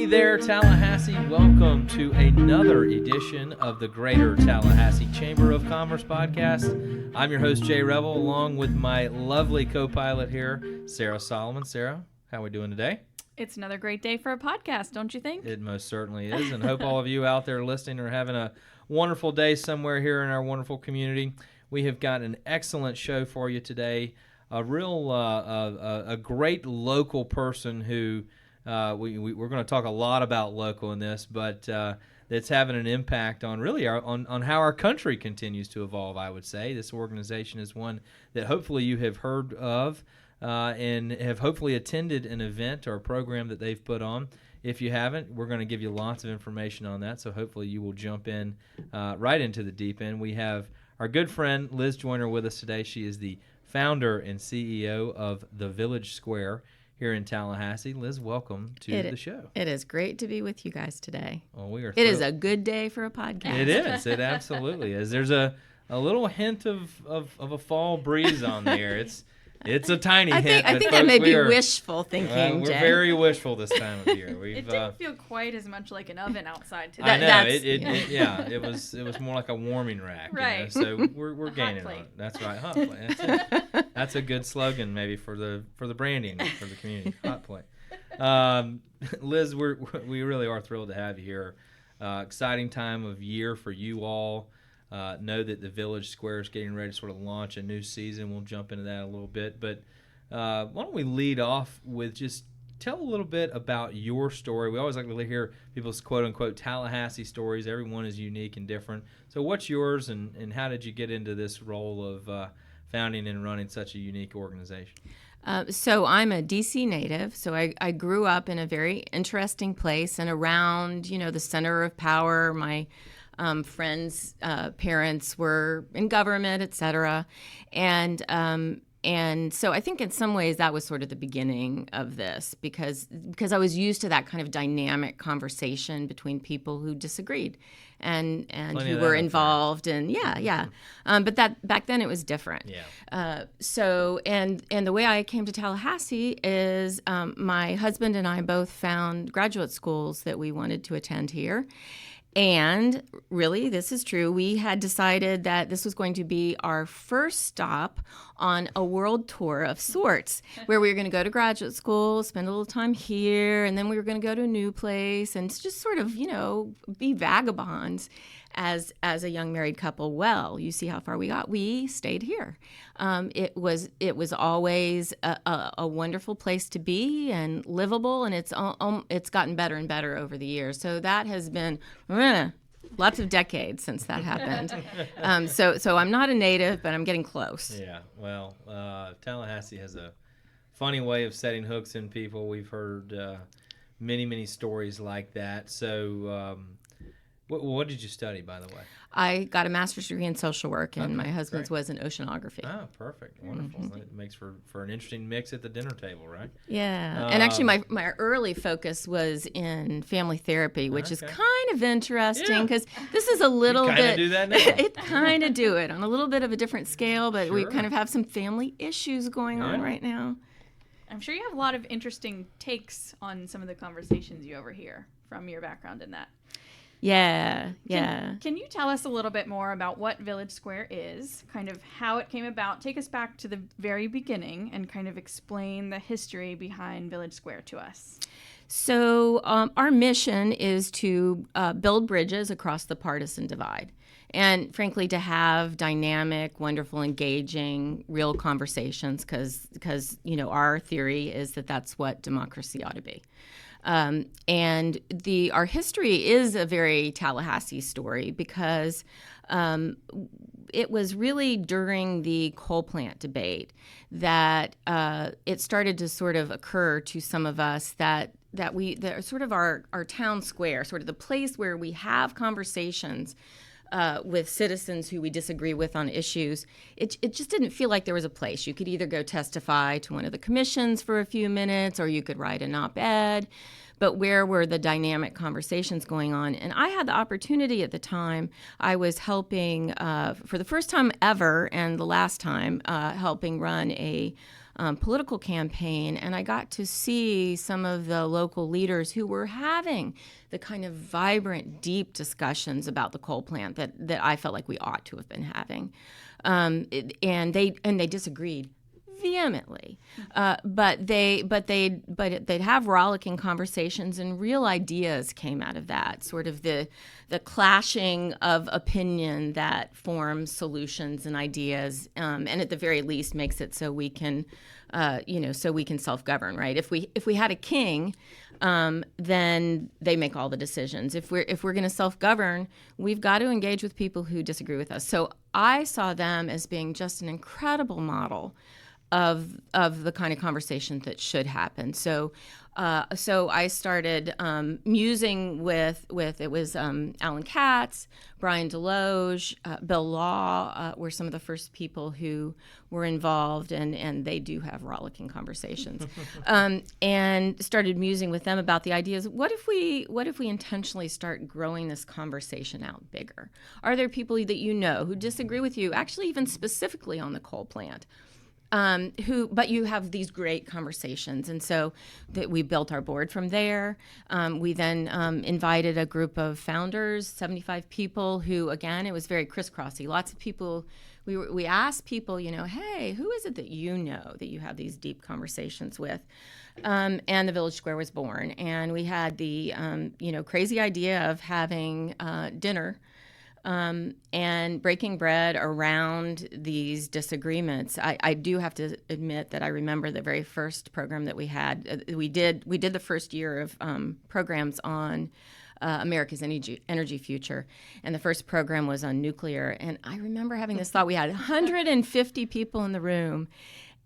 there, Tallahassee. Welcome to another edition of the Greater Tallahassee Chamber of Commerce podcast. I'm your host, Jay Revel, along with my lovely co-pilot here, Sarah Solomon. Sarah, how are we doing today? It's another great day for a podcast, don't you think? It most certainly is, and hope all of you out there listening are having a wonderful day somewhere here in our wonderful community. We have got an excellent show for you today. A real, a great local person who we're going to talk a lot about local in this, but that's having an impact on really on how our country continues to evolve. I would say this organization is one that hopefully you have heard of and have hopefully attended an event or a program that they've put on. If you haven't, we're going to give you lots of information on that, so hopefully you will jump in right into the deep end. We have our good friend Liz Joyner with us today. She is the founder and CEO of the Village Square here in Tallahassee. Liz, welcome to the show. It is great to be with you guys today. Well, we are. It is a good day for a podcast. It is. It absolutely is. There's a little hint of a fall breeze on the air. It's a tiny hint. I think that may be wishful thinking, we're Jay. very wishful this time of year. It didn't feel quite as much like an oven outside today. I know. It was more like a warming rack. Right. You know? So we're gaining on plate. it. That's right. Hot plate. That's it. That's a good slogan maybe for the branding for the community. Hot plate. Liz, we really are thrilled to have you here. Exciting time of year for you all. Know that the Village Square is getting ready to sort of launch a new season. We'll jump into that a little bit. But why don't we lead off with just tell a little bit about your story. We always like to hear people's quote-unquote Tallahassee stories. Everyone is unique and different. So what's yours, and how did you get into this role of founding and running such a unique organization? So I'm a D.C. native, so I grew up in a very interesting place and around, the center of power. My friends' parents were in government, et cetera. And so I think in some ways that was sort of the beginning of this because I was used to that kind of dynamic conversation between people who disagreed and who were involved. And but that back then it was different. Yeah. So the way I came to Tallahassee is my husband and I both found graduate schools that we wanted to attend here. And really, this is true. We had decided that this was going to be our first stop on a world tour of sorts, where we were going to go to graduate school, spend a little time here, and then we were going to go to a new place and just sort of, be vagabonds as a young married couple. Well, you see how far we got. We stayed here. It was always a wonderful place to be and livable, and it's gotten better and better over the years. So that has been lots of decades since that happened. So I'm not a native, but I'm getting close. Yeah. Well, Tallahassee has a funny way of setting hooks in people. We've heard many stories like that. So. What did you study, by the way? I got a master's degree in social work, and my husband's great. was in oceanography. Oh, perfect. Wonderful. Mm-hmm. It makes for an interesting mix at the dinner table, right? Yeah. And actually, my early focus was in family therapy, which is kind of interesting because this is a little bit... You kind of do that now. It kind of do it on a little bit of a different scale, but we kind of have some family issues going on right now. I'm sure you have a lot of interesting takes on some of the conversations you overhear from your background in that. Yeah. Can you tell us a little bit more about what Village Square is, kind of how it came about? Take us back to the very beginning and kind of explain the history behind Village Square to us. So our mission is to build bridges across the partisan divide. And frankly, to have dynamic, wonderful, engaging, real conversations because our theory is that that's what democracy ought to be. And our history is a very Tallahassee story because it was really during the coal plant debate that it started to sort of occur to some of us that sort of our town square, sort of the place where we have conversations with citizens who we disagree with on issues, it just didn't feel like there was a place. You could either go testify to one of the commissions for a few minutes or you could write an op-ed. But where were the dynamic conversations going on? And I had the opportunity at the time. I was helping, for the first time ever and the last time, helping run a political campaign, and I got to see some of the local leaders who were having the kind of vibrant, deep discussions about the coal plant that I felt like we ought to have been having, and they disagreed vehemently, but they'd have rollicking conversations, and real ideas came out of that. Sort of the clashing of opinion that forms solutions and ideas, and at the very least makes it so we can, so we can self-govern. Right? If we had a king, then they make all the decisions. If we're going to self-govern, we've got to engage with people who disagree with us. So I saw them as being just an incredible model of the kind of conversation that should happen. So I started musing with it was Alan Katz, Brian Deloge, Bill Law were some of the first people who were involved, and they do have rollicking conversations. And started musing with them about the ideas. What if we intentionally start growing this conversation out bigger? Are there people that you know who disagree with you, actually even specifically on the coal plant? But you have these great conversations, and so that we built our board from there. We then invited a group of founders, 75 people, who, again, it was very crisscrossy. Lots of people. We asked people, hey, who is it that you know that you have these deep conversations with? And the Village Square was born, and we had the crazy idea of having dinner. And breaking bread around these disagreements. I do have to admit that I remember the very first program that we had. We did the first year of programs on America's energy future, and the first program was on nuclear. And I remember having this thought. We had 150 people in the room,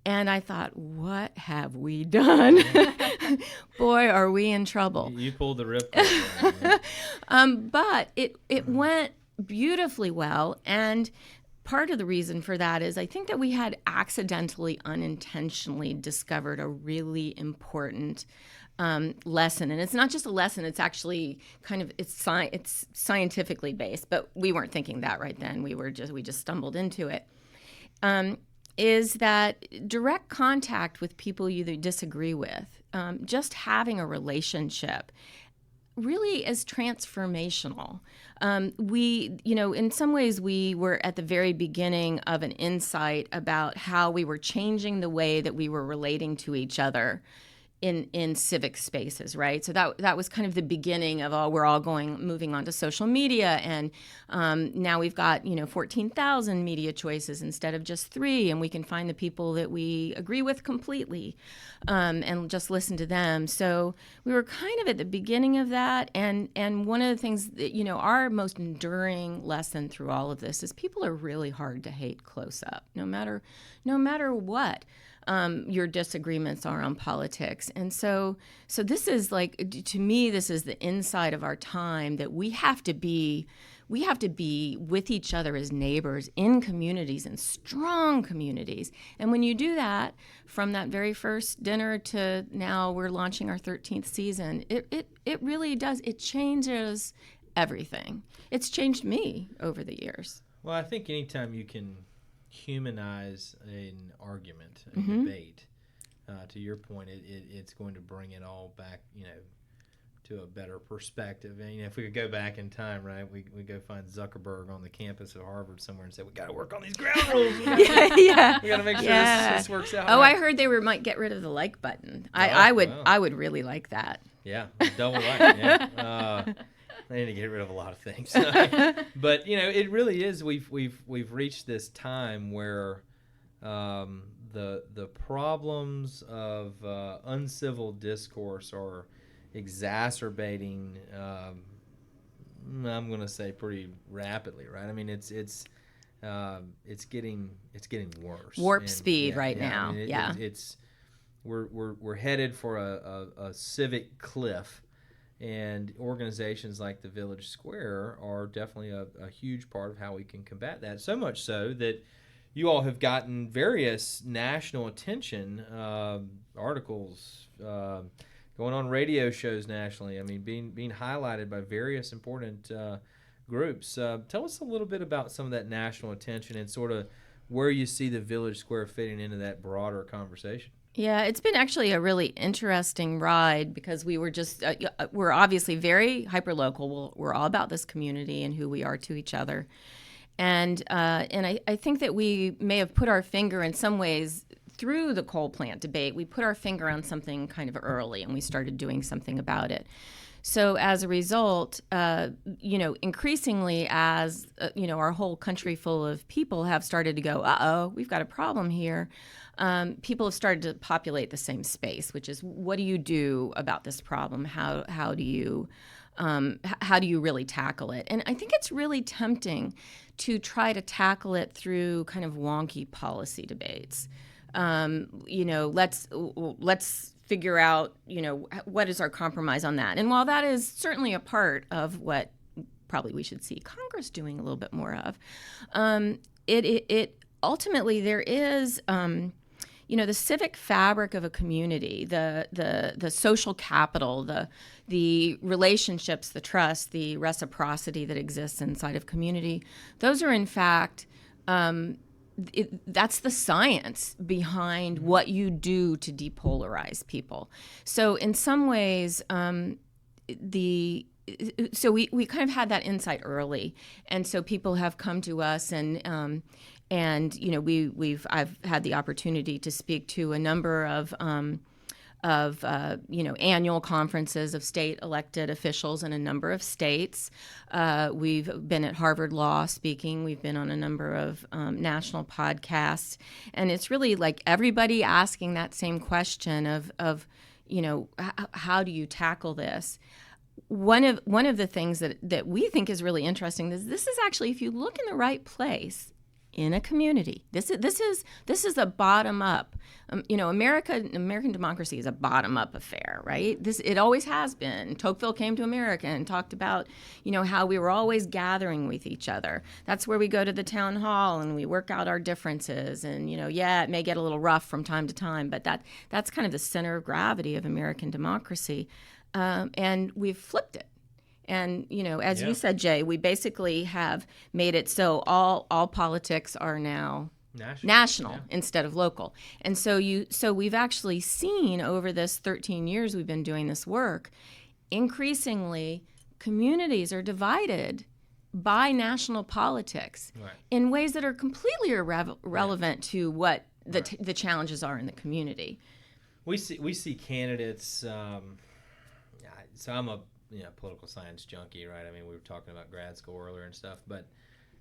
and I thought, what have we done? Boy, are we in trouble. You pulled the ripcord. But it went beautifully well, and part of the reason for that is I think that we had accidentally, unintentionally discovered a really important lesson. And it's not just a lesson, it's actually kind of it's scientifically based, but we weren't thinking that right then. We just stumbled into it. Is that direct contact with people you disagree with, just having a relationship, really is transformational. In some ways, we were at the very beginning of an insight about how we were changing the way that we were relating to each other in civic spaces, right? So that was kind of the beginning of we're all moving on to social media, and now we've got 14,000 media choices instead of just 3, and we can find the people that we agree with completely, and just listen to them. So we were kind of at the beginning of that, and one of the things that our most enduring lesson through all of this is people are really hard to hate close up, no matter what. Your disagreements are on politics. And so this is to me, this is the inside of our time, that we have to be with each other as neighbors in communities, and strong communities. And when you do that, from that very first dinner to now we're launching our 13th season, it really does. It changes everything. It's changed me over the years. Well, I think anytime you can humanize an argument, a debate, to your point, it's going to bring it all back, to a better perspective. And if we could go back in time, right, we go find Zuckerberg on the campus of Harvard somewhere and say, we got to work on these ground rules. We got to make sure this works out. Oh, right. I heard they might get rid of the like button. I would really like that. Yeah, double like. Yeah. They need to get rid of a lot of things, but it really is. We've reached this time where the problems of uncivil discourse are exacerbating. I'm going to say pretty rapidly, right? I mean, it's getting worse. Warp speed right now. I mean, we're headed for a civic cliff. And organizations like the Village Square are definitely a huge part of how we can combat that. So much so that you all have gotten various national attention, articles, going on radio shows nationally. I mean, being highlighted by various important groups. Tell us a little bit about some of that national attention and sort of where you see the Village Square fitting into that broader conversation. Yeah, it's been actually a really interesting ride because we were just, we're obviously very hyper-local. We're all about this community and who we are to each other. And I think that we may have put our finger in some ways through the coal plant debate. We put our finger on something kind of early and we started doing something about it. So as a result, increasingly as, our whole country full of people have started to go, uh-oh, we've got a problem here. People have started to populate the same space, which is, what do you do about this problem? How do you really tackle it? And I think it's really tempting to try to tackle it through kind of wonky policy debates. Let's figure out, what is our compromise on that? And while that is certainly a part of what probably we should see Congress doing a little bit more of, it ultimately there is, the civic fabric of a community, the social capital, the relationships, the trust, the reciprocity that exists inside of community. Those are in fact. That's the science behind what you do to depolarize people. So in some ways, we kind of had that insight early, and so people have come to us, and I've had the opportunity to speak to a number of annual conferences of state elected officials in a number of states. We've been at Harvard Law speaking. We've been on a number of national podcasts. And it's really like everybody asking that same question of how do you tackle this? One of the things that we think is really interesting is this is actually, if you look in the right place, in a community. This is a bottom up. American democracy is a bottom up affair, right? It always has been. Tocqueville came to America and talked about, how we were always gathering with each other. That's where we go to the town hall and we work out our differences. And it may get a little rough from time to time, but that's kind of the center of gravity of American democracy. And we've flipped it. And, as you said, Jay, we basically have made it so all politics are now national instead of local. And so we've actually seen over this 13 years we've been doing this work, increasingly communities are divided by national politics in ways that are completely irrelevant to what the challenges are in the community. We see candidates. So I'm a political science junkie, right? I mean, we were talking about grad school earlier and stuff, but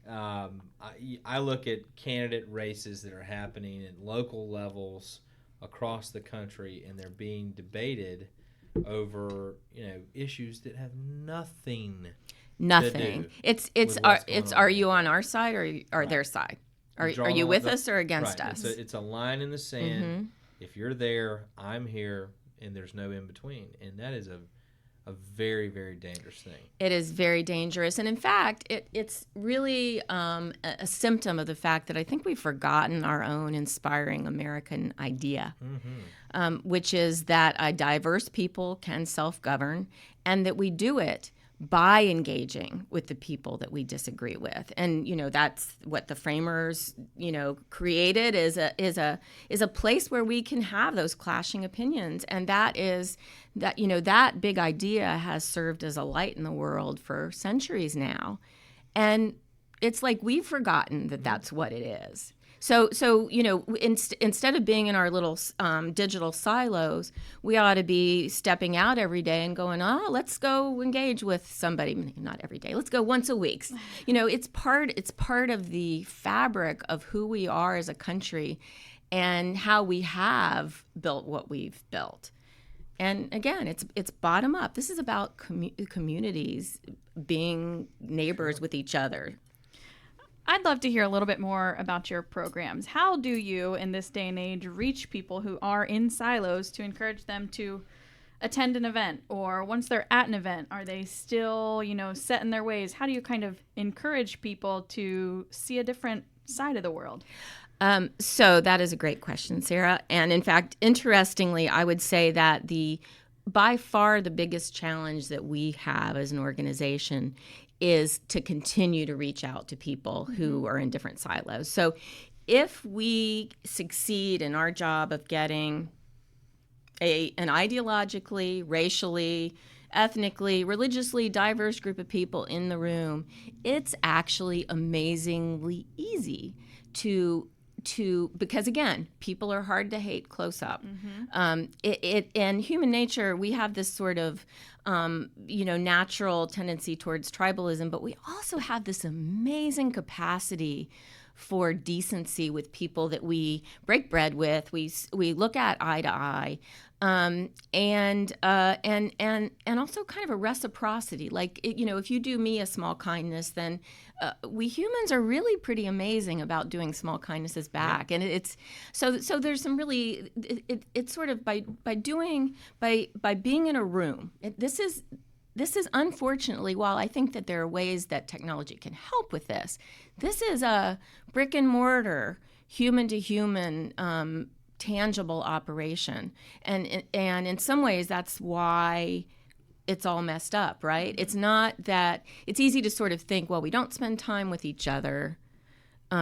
I look at candidate races that are happening at local levels across the country, and they're being debated over issues that have nothing. It's are you on our side or their side? Are you with us or against us? It's a line in the sand. Mm-hmm. If you're there, I'm here, and there's no in between, and that is a very, very dangerous thing. It is very dangerous. And in fact, it's really a symptom of the fact that I think we've forgotten our own inspiring American idea, which is that a diverse people can self-govern and that we do it by engaging with the people that we disagree with. And, that's what the framers, created is a place where we can have those clashing opinions. And that big idea has served as a light in the world for centuries now. And it's like we've forgotten that that's what it is. So instead of being in our little digital silos, we ought to be stepping out every day and going, let's go engage with somebody. Not every day. Let's go once a week. It's part of the fabric of who we are as a country and how we have built what we've built. And again, it's bottom up. This is about communities being neighbors with each other. I'd love to hear a little bit more about your programs. How do you, in this day and age, reach people who are in silos to encourage them to attend an event? Or once they're at an event, are they still, set in their ways? How do you kind of encourage people to see a different side of the world? So that is a great question, Sarah. And in fact, interestingly, I would say that by far the biggest challenge that we have as an organization is to continue to reach out to people who are in different silos. So if we succeed in our job of getting an ideologically, racially, ethnically, religiously diverse group of people in the room, it's actually amazingly easy to because again, people are hard to hate close up. And human nature, we have this sort of natural tendency towards tribalism, but we also have this amazing capacity for decency with people that we break bread with, we look at eye to eye, and also kind of a reciprocity. Like, if you do me a small kindness, then we humans are really pretty amazing about doing small kindnesses back. And it's so there's some really it's sort of by being in a room. This is unfortunately, while I think that there are ways that technology can help with this, this is a brick and mortar, human to human, tangible operation. And in some ways, that's why it's all messed up, right? It's not that it's easy to sort of think, well, we don't spend time with each other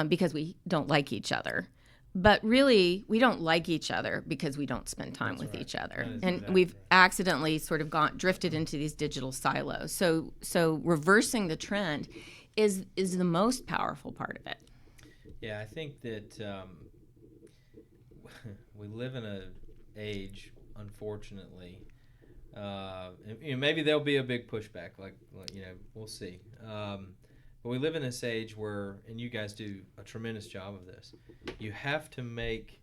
because we don't like each other. But really, we don't like each other because we don't spend time with each other. And exactly we've accidentally sort of drifted into these digital silos. So reversing the trend is the most powerful part of it. Yeah, I think that we live in an age, unfortunately, maybe there'll be a big pushback, like we'll see. But we live in this age where, and you guys do a tremendous job of this, you have to make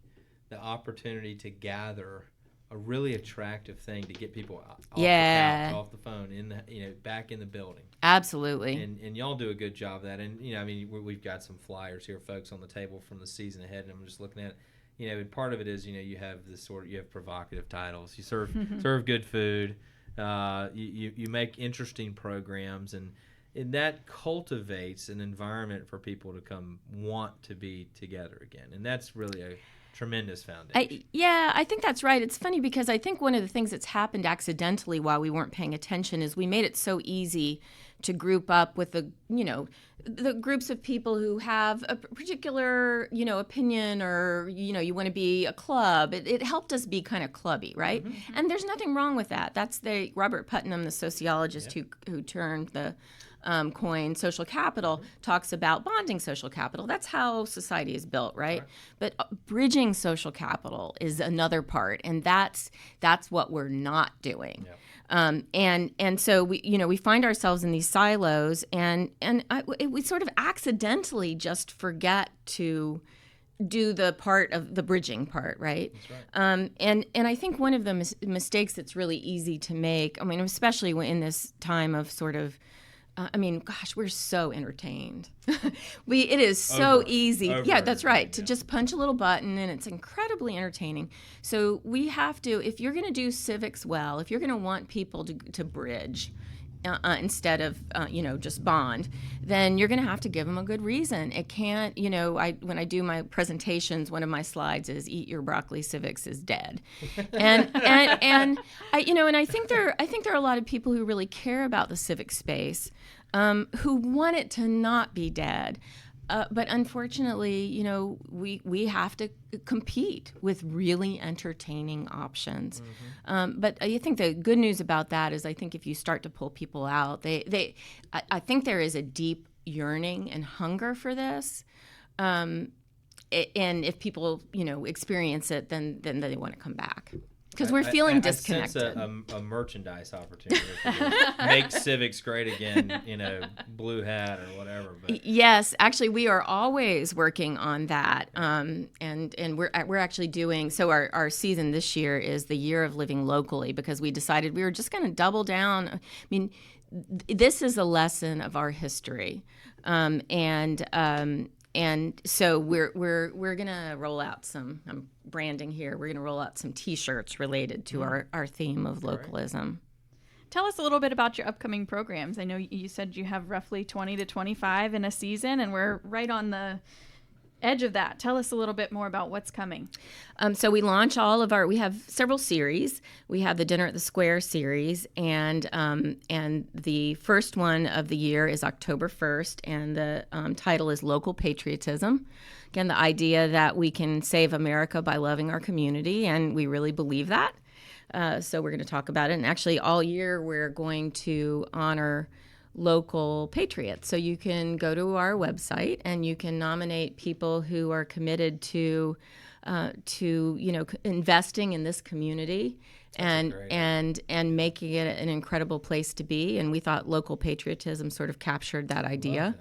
the opportunity to gather a really attractive thing to get people off the couch, off the phone, back in the building. Absolutely. And y'all do a good job of that. And we've got some flyers here, folks, on the table from the season ahead, and I'm just looking at it. And part of it is you have you have provocative titles, you serve good food, you make interesting programs, and that cultivates an environment for people to come want to be together again. And that's really a tremendous foundation. I think that's right. It's funny because I think one of the things that's happened accidentally while we weren't paying attention is we made it so easy to group up with the groups of people who have a particular, opinion, or, you want to be a club. It helped us be kind of clubby, right? Mm-hmm. And there's nothing wrong with that. That's Robert Putnam, the sociologist who turned the coin social capital, talks about bonding social capital. That's how society is built, right? But bridging social capital is another part, and that's what we're not doing. And so we find ourselves in these silos, and we sort of accidentally just forget to do the part of the bridging part, right? That's right. And I think one of the mistakes that's really easy to make, especially in this time of sort of we're so entertained. It is so easy. That's right. To just punch a little button, and it's incredibly entertaining. So we have to, if you're going to do civics well, if you're going to want people to bridge instead of just bond, then you're going to have to give them a good reason. It can't, when I do my presentations, one of my slides is "Eat your broccoli, civics is dead," and I think there are a lot of people who really care about the civic space, who want it to not be dead. But unfortunately, we have to compete with really entertaining options. Mm-hmm. But I think the good news about that is I think if you start to pull people out, I think there is a deep yearning and hunger for this. And if people, experience it, then they want to come back. Because we're feeling disconnected. I sense a merchandise opportunity. Make civics great again, blue hat or whatever. But. Yes, actually, we are always working on that. And we're actually doing, so our season this year is the year of living locally, because we decided we were just going to double down. This is a lesson of our history. And so we're gonna roll out some branding here. We're gonna roll out some T-shirts related to our theme of localism. Tell us a little bit about your upcoming programs. I know you said you have roughly 20 to 25 in a season, and we're right on the edge of that. Tell us a little bit more about what's coming. So we launch we have several series. We have the Dinner at the Square series, and the first one of the year is October 1st, and the title is Local Patriotism, Again, the idea that we can save America by loving our community, and we really believe that. So we're going to talk about it. And actually, all year we're going to honor local patriots. So you can go to our website and you can nominate people who are committed to investing in this community and making it an incredible place to be. And we thought local patriotism sort of captured that idea.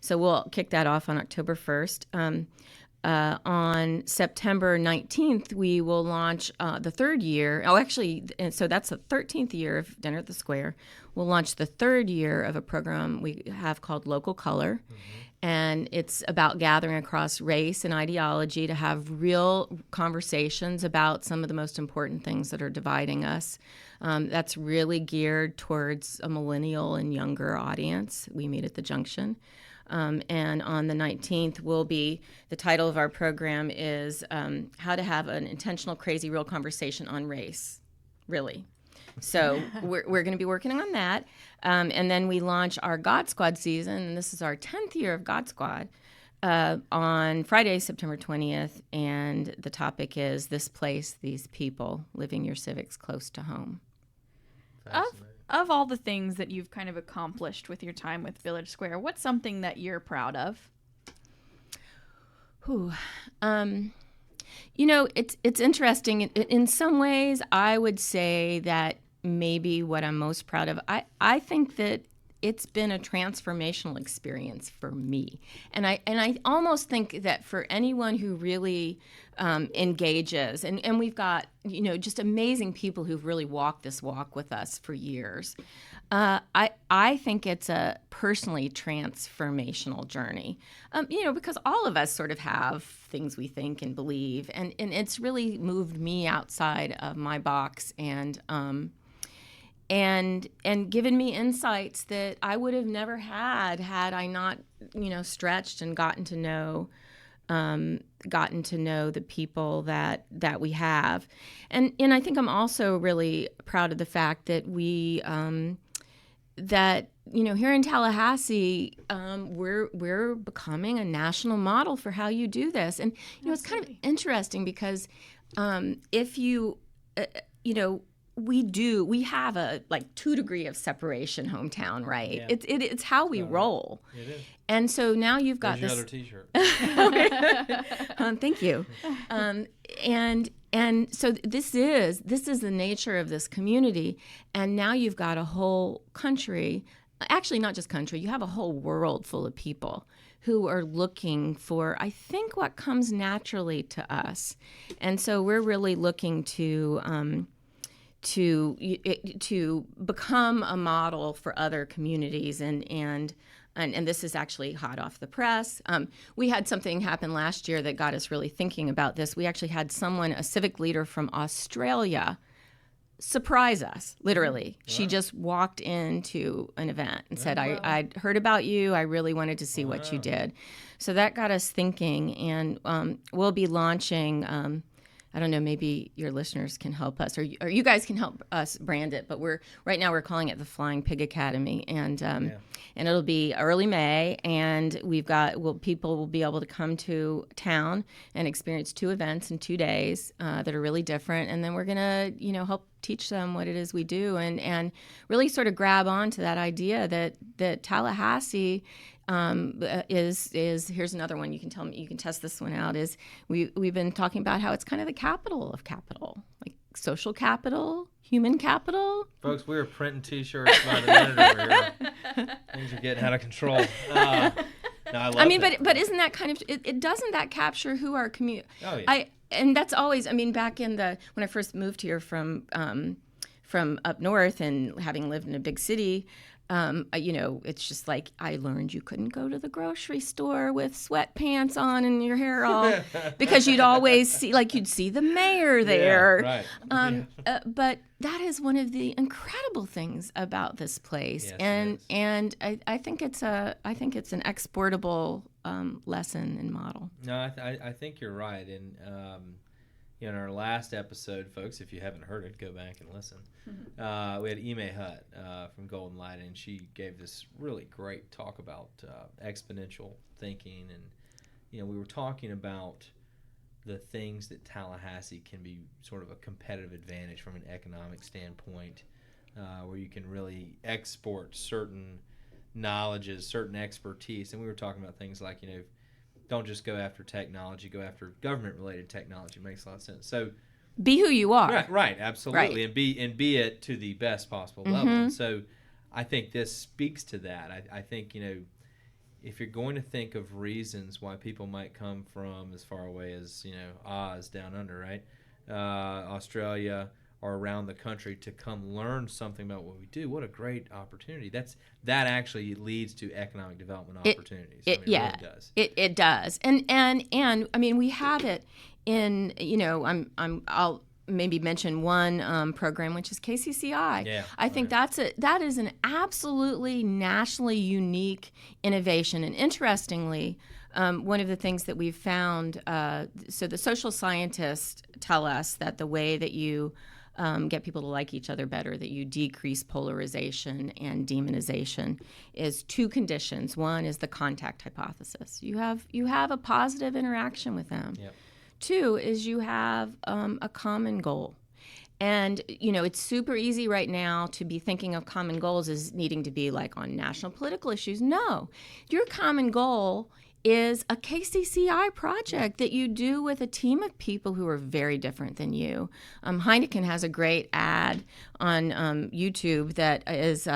So we'll kick that off on October 1st. On September 19th, we will launch the third year. So that's the 13th year of Dinner at the Square. We'll launch the third year of a program we have called Local Color. And it's about gathering across race and ideology to have real conversations about some of the most important things that are dividing us. That's really geared towards a millennial and younger audience. We meet at the Junction. And on the 19th the title of our program is How to Have an Intentional, Crazy, Real Conversation on Race, really. So we're going to be working on that. And then we launch our God Squad season, and this is our 10th year of God Squad, on Friday, September 20th. And the topic is This Place, These People, Living Your Civics Close to Home. Of all the things that you've kind of accomplished with your time with Village Square, what's something that you're proud of? It's interesting. In some ways, I would say that maybe what I'm most proud of, I think that it's been a transformational experience for me. And I almost think that for anyone who really engages, and we've got, just amazing people who've really walked this walk with us for years. I think it's a personally transformational journey, because all of us sort of have things we think and believe, and it's really moved me outside of my box and given me insights that I would have never had I not, stretched and gotten to know the people that we have, and I think I'm also really proud of the fact that we here in Tallahassee, we're becoming a national model for how you do this, and it's kind of interesting because if you we have a 2 degree of separation hometown, right? Yeah. It's how we roll. It is. And so now you've got There's this. Your other T-shirt. Thank you. And so this is the nature of this community, and now you've got a whole country, actually not just country, you have a whole world full of people who are looking for, I think, what comes naturally to us. And so we're really looking to become a model for other communities, and this is actually hot off the press. We had something happen last year that got us really thinking about this. We actually had a civic leader from Australia, surprise us, literally. Wow. She just walked into an event and said, I'd heard about you. I really wanted to see what you did. So that got us thinking, and we'll be launching I don't know, maybe your listeners can help us, or you guys can help us brand it. But right now we're calling it the Flying Pig Academy, and it'll be early May, and people will be able to come to town and experience 2 events in 2 days that are really different, and then we're gonna help teach them what it is we do, and really sort of grab on to that idea that Tallahassee is here's another one. You can test this one out. Is we've been talking about how it's kind of the capital of capital, like social capital, human capital. Folks, we were printing T-shirts by the minute over here. Things are getting out of control. I mean, but isn't that kind of it? Doesn't that capture who our community? Oh yeah. And that's always. I mean, back in when I first moved here from up north and having lived in a big city. It's just like I learned you couldn't go to the grocery store with sweatpants on and your hair all because you'd always see the mayor there. Yeah, right. But that is one of the incredible things about this place, yes, and I think it's an exportable lesson and model. No, I think you're right, and in our last episode, folks, if you haven't heard it, go back and listen. We had Ime Hutt from Golden Light, and she gave this really great talk about exponential thinking we were talking about the things that Tallahassee can be sort of a competitive advantage from an economic standpoint, where you can really export certain knowledges, certain expertise. And we were talking about things like, don't just go after technology, go after government-related technology. It makes a lot of sense. So be who you are. Right, absolutely. Right. And be it to the best possible level. And so I think this speaks to that. I think, if you're going to think of reasons why people might come from as far away as, Oz down under, right? Australia or around the country to come learn something about what we do, what a great opportunity. That actually leads to economic development opportunities. It really does. It does. And I mean, we have it in, I'll maybe mention one program, which is KCCI. Yeah, I think that is an absolutely nationally unique innovation. And interestingly, one of the things that we've found, so the social scientists tell us that the way that you get people to like each other better, that you decrease polarization and demonization, is two conditions. One is the contact hypothesis. You have a positive interaction with them. Yep. Two is you have a common goal. And, it's super easy right now to be thinking of common goals as needing to be like on national political issues. No, your common goal is a KCCI project that you do with a team of people who are very different than you. Heineken has a great ad on YouTube that is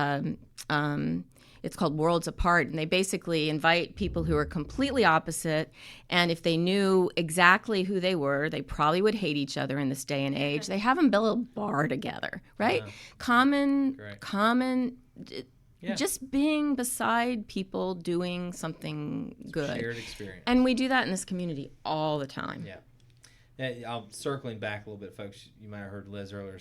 it's called Worlds Apart, and they basically invite people who are completely opposite, and if they knew exactly who they were, they probably would hate each other in this day and age. They have them build a bar together, right? Yeah. Common, Yeah. just being beside people doing something good. Shared experience. And we do that in this community all the time. Yeah. I'm circling back a little bit, folks. You might have heard Liz earlier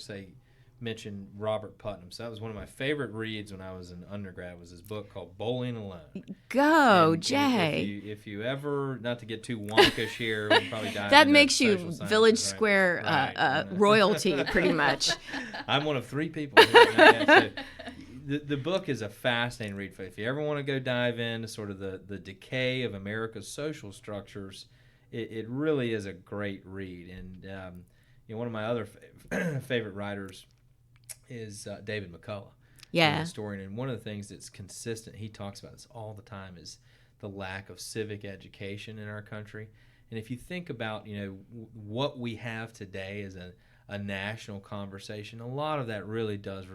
mention Robert Putnam. So that was one of my favorite reads when I was an undergrad, was his book called Bowling Alone. Go, Jay. If you ever, not to get too wonkish here, we'll probably dive that into makes you social sciences, Village right? Square royalty, pretty much. I'm one of 3 people here. The book is a fascinating read. If you ever want to go dive into sort of the decay of America's social structures, it really is a great read. And one of my other favorite writers is David McCullough, yeah, the historian. And one of the things that's consistent, he talks about this all the time, is the lack of civic education in our country. And if you think about what we have today as a national conversation, a lot of that really does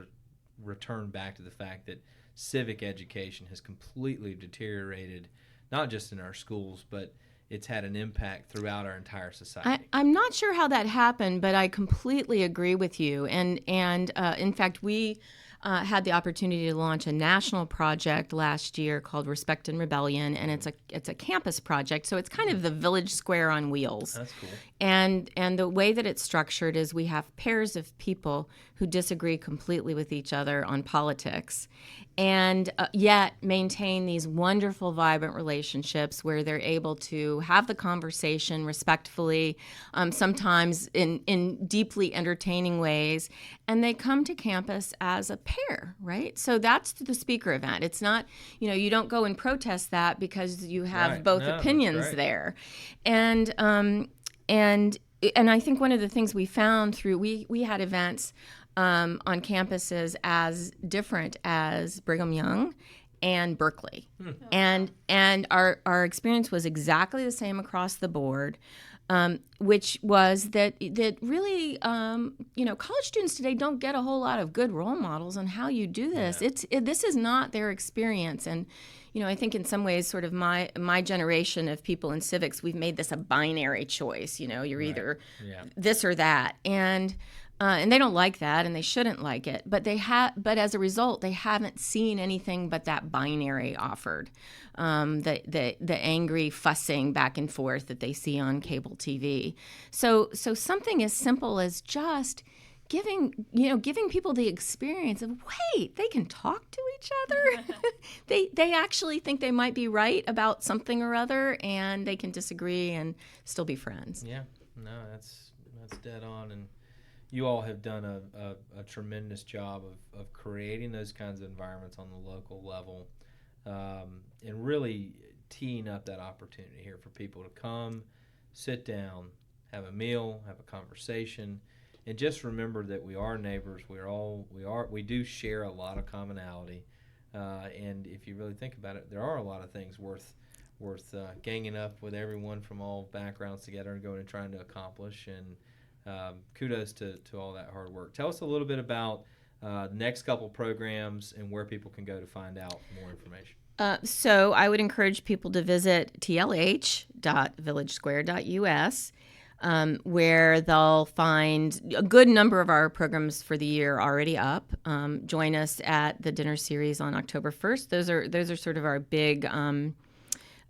return back to the fact that civic education has completely deteriorated, not just in our schools, but it's had an impact throughout our entire society. I'm not sure how that happened, but I completely agree with you. And in fact, we had the opportunity to launch a national project last year called Respect and Rebellion, and it's a campus project, so it's kind of the Village Square on wheels. That's cool. And the way that it's structured is we have pairs of people who disagree completely with each other on politics, and yet maintain these wonderful, vibrant relationships where they're able to have the conversation respectfully, sometimes in deeply entertaining ways, and they come to campus as a pair, right? So that's the speaker event. It's not, you don't go and protest that because you have both opinions there. And I think one of the things we found through, we had events on campuses as different as Brigham Young and Berkeley. And our experience was exactly the same across the board, which was that really, college students today don't get a whole lot of good role models on how you do this. Yeah. This is not their experience. And, I think in some ways, sort of my generation of people in civics, we've made this a binary choice. You're either this or that. And they don't like that, and they shouldn't like it. But but as a result, they haven't seen anything but that binary offered, the angry fussing back and forth that they see on cable TV. So something as simple as just giving people the experience of, wait, they can talk to each other. they actually think they might be right about something or other, and they can disagree and still be friends. Yeah, no, that's dead on. And you all have done a tremendous job of creating those kinds of environments on the local level, and really teeing up that opportunity here for people to come, sit down, have a meal, have a conversation, and just remember that we are neighbors. We do share a lot of commonality, and if you really think about it, there are a lot of things worth ganging up with everyone from all backgrounds together and going and trying to accomplish. And kudos to all that hard work. Tell us a little bit about the next couple programs and where people can go to find out more information. So I would encourage people to visit tlh.villagesquare.us, where they'll find a good number of our programs for the year already up. Join us at the dinner series on October 1st. Those are sort of our big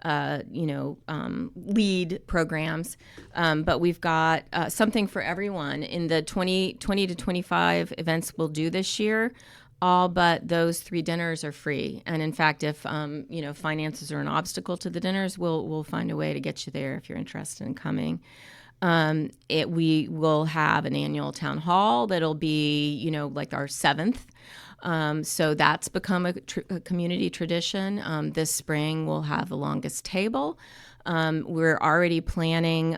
lead programs, but we've got something for everyone. In the 20 to 25 events we'll do this year, all but those 3 dinners are free. And in fact, if finances are an obstacle to the dinners, we'll find a way to get you there if you're interested in coming. We will have an annual town hall that'll be like our 7th. So that's become a community tradition. This spring we'll have the longest table. We're already planning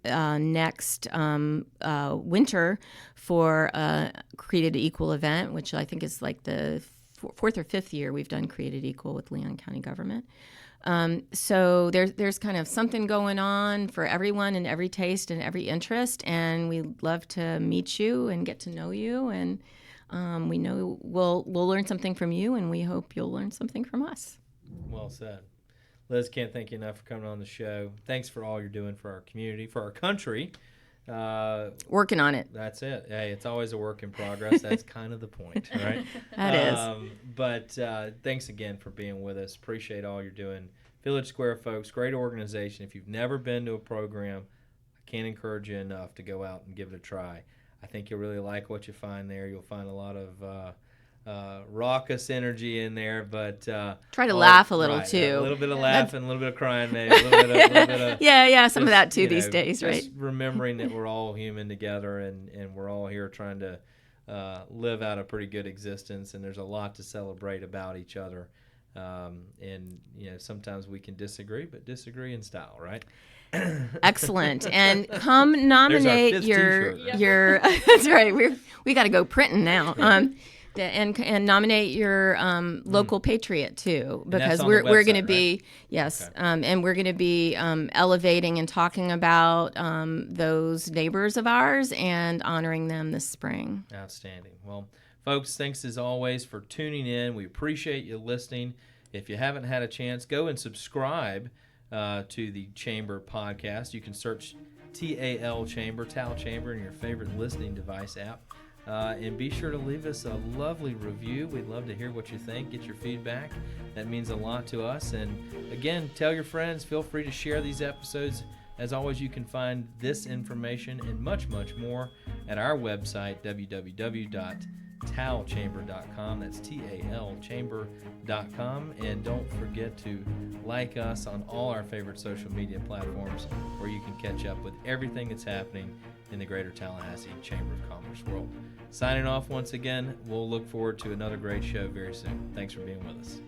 next winter for a Created Equal event, which I think is like the 4th or 5th year we've done Created Equal with Leon County government. So there's kind of something going on for everyone and every taste and every interest, and we'd love to meet you and get to know you, and we know we'll learn something from you, and we hope you'll learn something from us. Well said. Liz, can't thank you enough for coming on the show. Thanks for all you're doing for our community, for our country. Working on it. That's it. Hey, it's always a work in progress. That's kind of the point, right? That is. But thanks again for being with us. Appreciate all you're doing. Village Square folks, great organization. If you've never been to a program, I can't encourage you enough to go out and give it a try. I think you'll really like what you find there. You'll find a lot of raucous energy in there, but try to laugh a little right, too. A little bit of laughing, a little bit of crying, maybe. A little bit of yeah, some of just, that too these days, right? Just remembering that we're all human together, and we're all here trying to live out a pretty good existence, and there's a lot to celebrate about each other. And sometimes we can disagree, but disagree in style, right? Excellent. And come nominate your that's right. We got to go printing now. And nominate your local patriot too, because we're going to be and we're going to be elevating and talking about those neighbors of ours and honoring them this spring. Outstanding. Well, folks, thanks as always for tuning in. We appreciate you listening. If you haven't had a chance, go and subscribe to the Chamber podcast. You can search TAL Chamber in your favorite listening device app. And be sure to leave us a lovely review. We'd love to hear what you think, get your feedback. That means a lot to us. And again, tell your friends. Feel free to share these episodes. As always, you can find this information and much, much more at our website, www.talchamber.com. That's TALchamber.com. And don't forget to like us on all our favorite social media platforms, where you can catch up with everything that's happening in the greater Tallahassee Chamber of Commerce world. Signing off once again. We'll look forward to another great show very soon. Thanks for being with us.